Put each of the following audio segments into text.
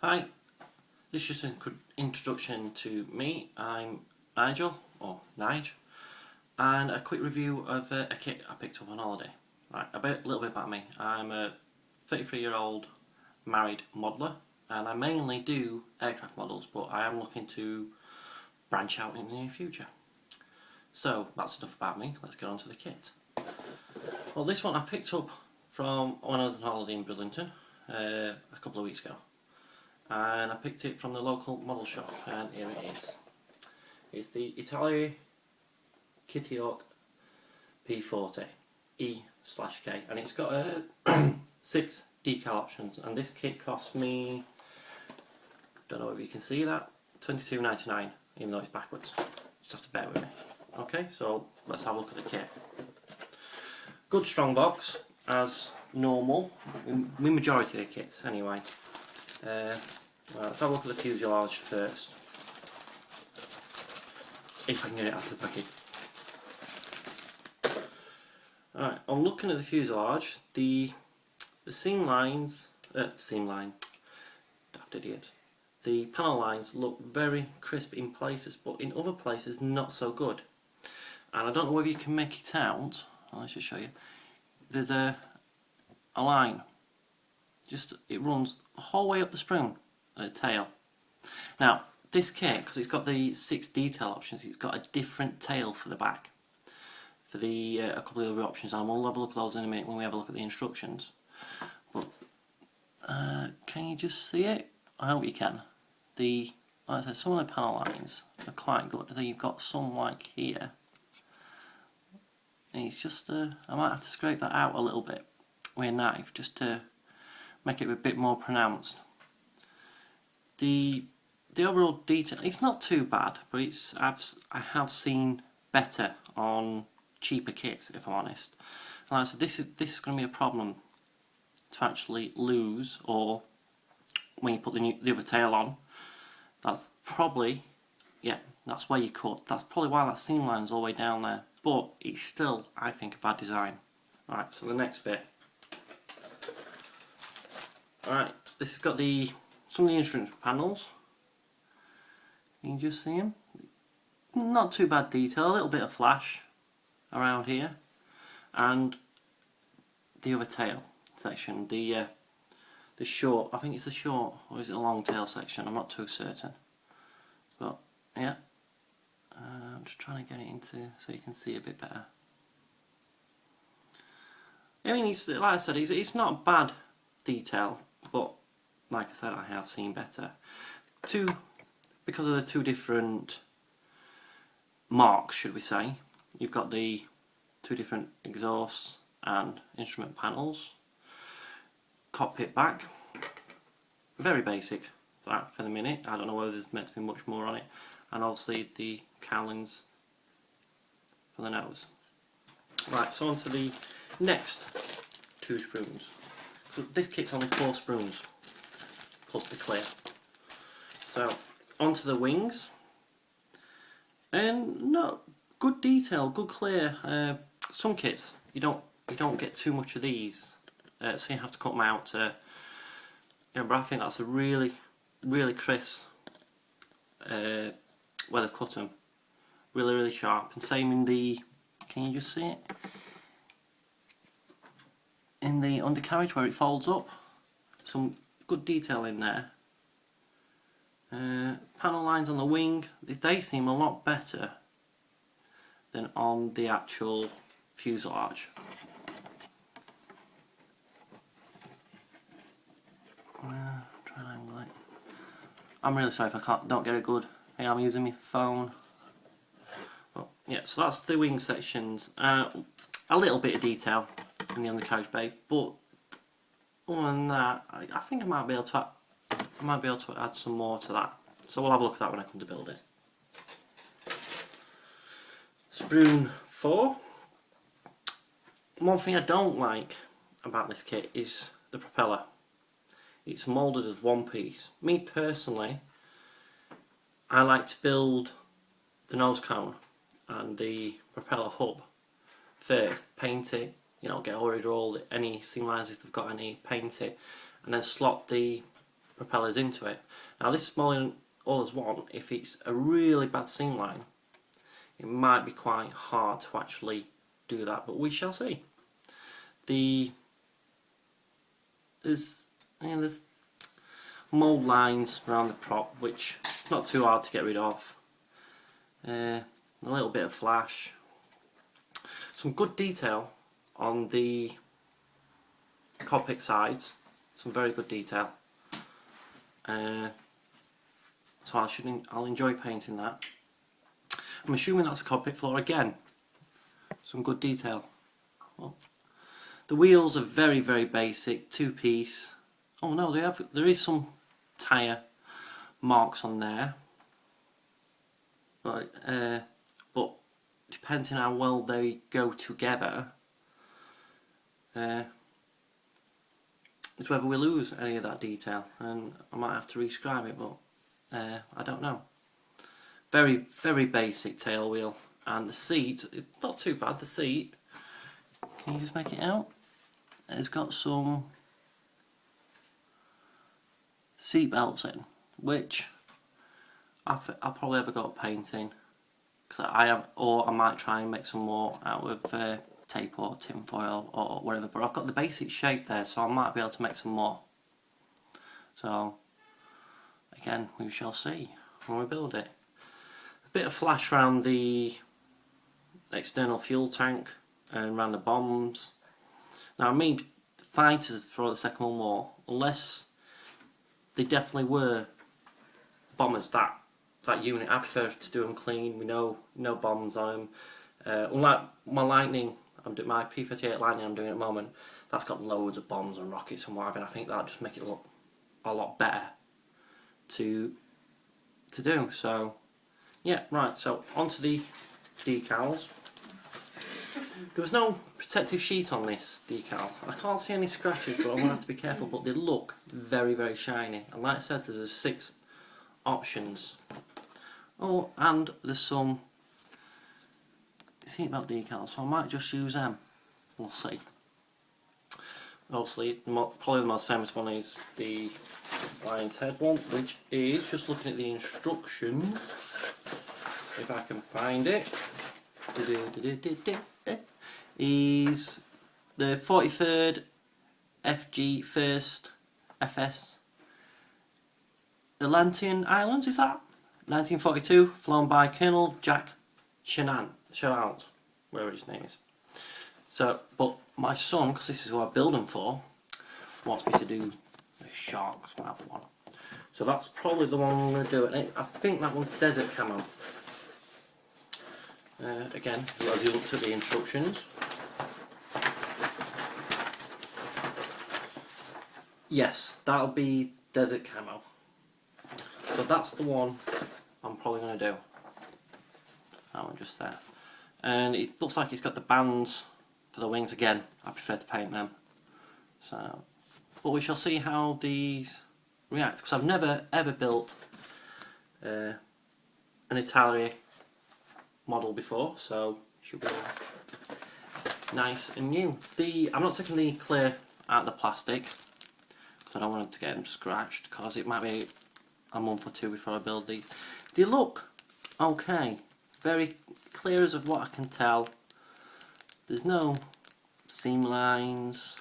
Hi, this is just an introduction to me. I'm Nigel, or Nige, and a quick review of a kit I picked up on holiday. Right, a little bit about me. I'm a 33-year-old married modeller, and I mainly do aircraft models, but I am looking to branch out in the near future. So that's enough about me. Let's get on to the kit. Well, this one I picked up from when I was on holiday in Bridlington a couple of weeks ago. And I picked it from the local model shop, and here it is. It's the Italeri P-40 E/K, and it's got 6 decal options, and this kit cost me, don't know if you can see that, £22.99, even though it's backwards. Just have to bear with me. Okay, so let's have a look at the kit. Good strong box, as normal, in majority of the kits anyway. Well, let's have a look at the fuselage first, if I can get it out of the packet. Alright, I'm looking at the fuselage. The seam lines, daft idiot. The panel lines look very crisp in places, but in other places not so good. And I don't know whether you can make it out. Let's just show you. There's a line. It runs the whole way up the spoon tail. Now this kit, because it's got the 6 detail options, it's got a different tail for the back. For the a couple of other options, and we'll have a look at those in a minute when we have a look at the instructions. But can you just see it? I hope you can. Like I said, some of the panel lines are quite good. Then you've got some like here. And it's just I might have to scrape that out a little bit with a knife just to make it a bit more pronounced. The overall detail, it's not too bad, but I have seen better on cheaper kits, if I'm honest. And like I said, this is going to be a problem to actually lose, or when you put the other tail on. That's probably, yeah, that's where you cut. That's probably why that seam line's all the way down there. But it's still, I think, a bad design. Alright, so the next bit. Alright, this has got some of the instrument panels. You can just see them. Not too bad detail, a little bit of flash around here. And the other tail section, the short, I think it's the short, or is it a long tail section? I'm not too certain. But, yeah. I'm just trying to get it into so you can see a bit better. I mean, like I said, it's not bad detail, but like I said, I have seen better. Because of the 2 different marks, should we say, you've got the 2 different exhausts and instrument panels. Cockpit back, very basic that for the minute. I don't know whether there's meant to be much more on it. And obviously the cowlings for the nose. Right, so on to the next 2 spoons. So this kit's only 4 spoons plus the clear. So onto the wings, and no, good detail, good clear. Some kits you don't get too much of these, so you have to cut them out. But I think that's a really crisp where they've cut them, really sharp. And same in the, can you just see it? In the undercarriage where it folds up, some good detail in there. Panel lines on the wing, they seem a lot better than on the actual fuselage. Try and angle it. I'm really sorry if I don't get it good. Hey, I'm using my phone. Well, yeah, so that's the wing sections. A little bit of detail in the undercarriage bay, but other than that, I think I might be able to add some more to that. So we'll have a look at that when I come to build it. Spoon 4. One thing I don't like about this kit is the propeller. It's moulded as one piece. Me personally, I like to build the nose cone and the propeller hub first, paint it, get rid of any seam lines if they've got any, paint it, and then slot the propellers into it. Now this is more than all as one. If it's a really bad seam line, it might be quite hard to actually do that, but we shall see. There's mould lines around the prop, which is not too hard to get rid of. A little bit of flash. Some good detail on the cockpit sides. Some very good detail. So I'll enjoy painting that. I'm assuming that's a cockpit floor again. Some good detail. Well, the wheels are very, very basic, two-piece. Oh no, there is some tyre marks on there. But depending on how well they go together, is whether we lose any of that detail, and I might have to rescribe it, but I don't know. Very, very basic tail wheel, and the seat, not too bad. The seat, can you just make it out? It's got some seat belts in, which I'll probably ever got painting, because or I might try and make some more out of tape or tin foil or whatever. But I've got the basic shape there, so I might be able to make some more. So again, we shall see when we build it. A bit of flash around the external fuel tank and around the bombs. Now, I mean, fighters for the Second World War, unless they definitely were bombers, that unit, I prefer to do them clean. We know no bombs on them. Unlike my Lightning, my P-38 Lightning I'm doing at the moment, that's got loads of bombs and rockets and whatever, and I think that'll just make it look a lot better to do. So yeah, right, so onto the decals. There was no protective sheet on this decal. I can't see any scratches, but I'm going to have to be careful, but they look very, very shiny. And like I said, there's 6 options. Oh, and there's some seatbelt decals, so I might just use them. We'll see. Obviously, probably the most famous one is the Lion's Head one, which is, just looking at the instructions, if I can find it, is the 43rd FG 1st FS Atlantean Islands, is that? 1942, flown by Colonel Jack Chenault, whatever his name is. So, but my son, because this is what I build them for, wants me to do the Sharks one. So that's probably the one I'm going to do. And I think that one's desert camo. Again, as he looks at the instructions. Yes, that'll be desert camo. So that's the one I'm probably going to do. That one just there. And it looks like it's got the bands for the wings again. I prefer to paint them. So, but we shall see how these react, because I've never ever built an Italeri model before, so it should be nice and new. I'm not taking the clear out of the plastic because I don't want them to get them scratched, because it might be a month or two before I build these. They look okay, very clear as of what I can tell. There's no seam lines,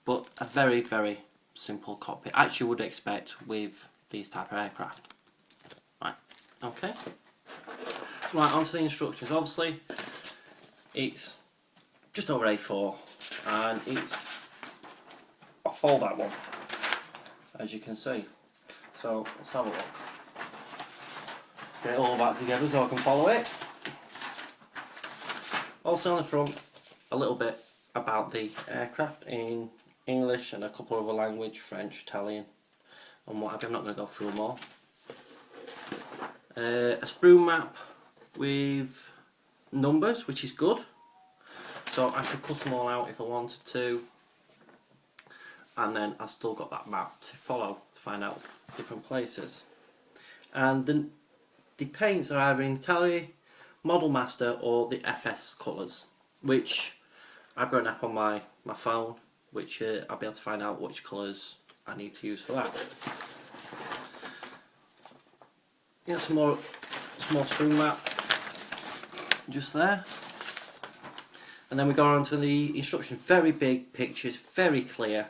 but a very, very simple cockpit, as you would expect with these type of aircraft. Right, okay. Right, onto the instructions. Obviously, it's just over A4, and it's a fold-out one, as you can see. So let's have a look. Get it all back together so I can follow it. Also on the front, a little bit about the aircraft in English and a couple of other languages, French, Italian, and whatever. I'm not going to go through them all. A sprue map with numbers, which is good. So I could cut them all out if I wanted to. And then I've still got that map to follow to find out different places. And the paints are either in Italeri, Model Master, or the FS colours, which I've got an app on my phone, which I'll be able to find out which colours I need to use for that. Get some more spring mat just there. And then we go on to the instructions. Very big pictures, very clear.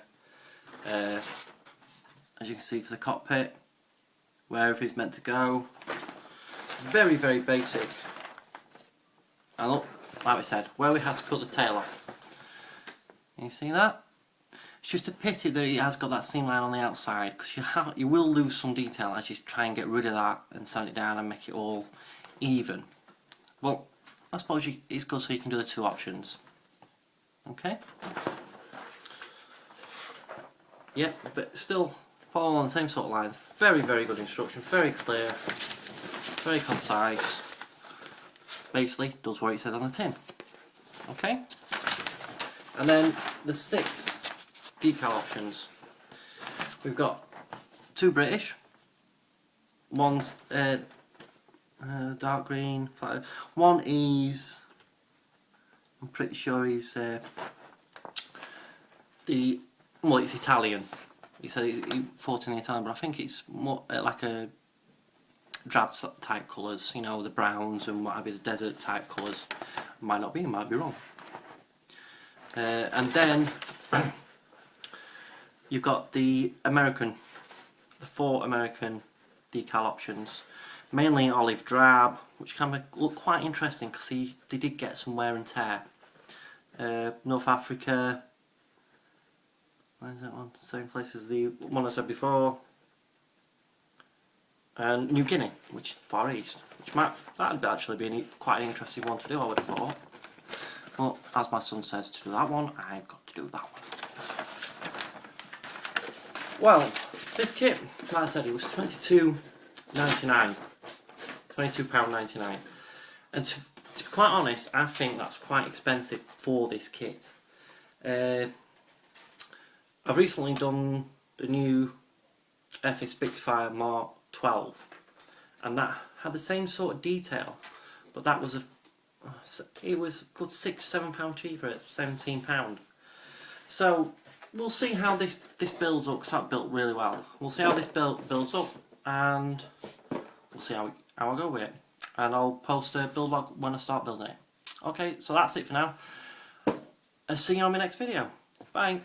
As you can see for the cockpit, where everything's meant to go. Very, very basic. And look, like we said, where we had to cut the tail off. Can you see that? It's just a pity that it has got that seam line on the outside, because you will lose some detail as you try and get rid of that and sand it down and make it all even. Well, I suppose it's good so you can do the two options. Okay? Yeah, but still follow on the same sort of lines. Very, very good instruction, very clear, very concise. Basically, does what it says on the tin. Okay? And then the 6 decal options. We've got 2 British. One's dark green. One is, I'm pretty sure he's it's Italian. He said he fought in the Italian, but I think it's more like a drab type colours, you know, the browns and what have you, the desert type colours. Might not be, might be wrong. And then you've got the 4 American decal options, mainly olive drab, which can look quite interesting because they did get some wear and tear. North Africa, where's that one? Same place as the one I said before. And New Guinea, which is Far East, which that'd actually be quite an interesting one to do, I would have thought. But as my son says to do that one, I've got to do that one. Well, this kit, like I said, it was £22.99, £22.99, and to be quite honest, I think that's quite expensive for this kit. I've recently done the new FX Spitfire Mark 12, and that had the same sort of detail, but that was it was a good £6-7 cheaper at £17. So we'll see how this builds up, because that built really well. We'll see how this builds up, and we'll see how I go with it. And I'll post a build log when I start building it. Okay, so that's it for now. I'll see you on my next video. Bye.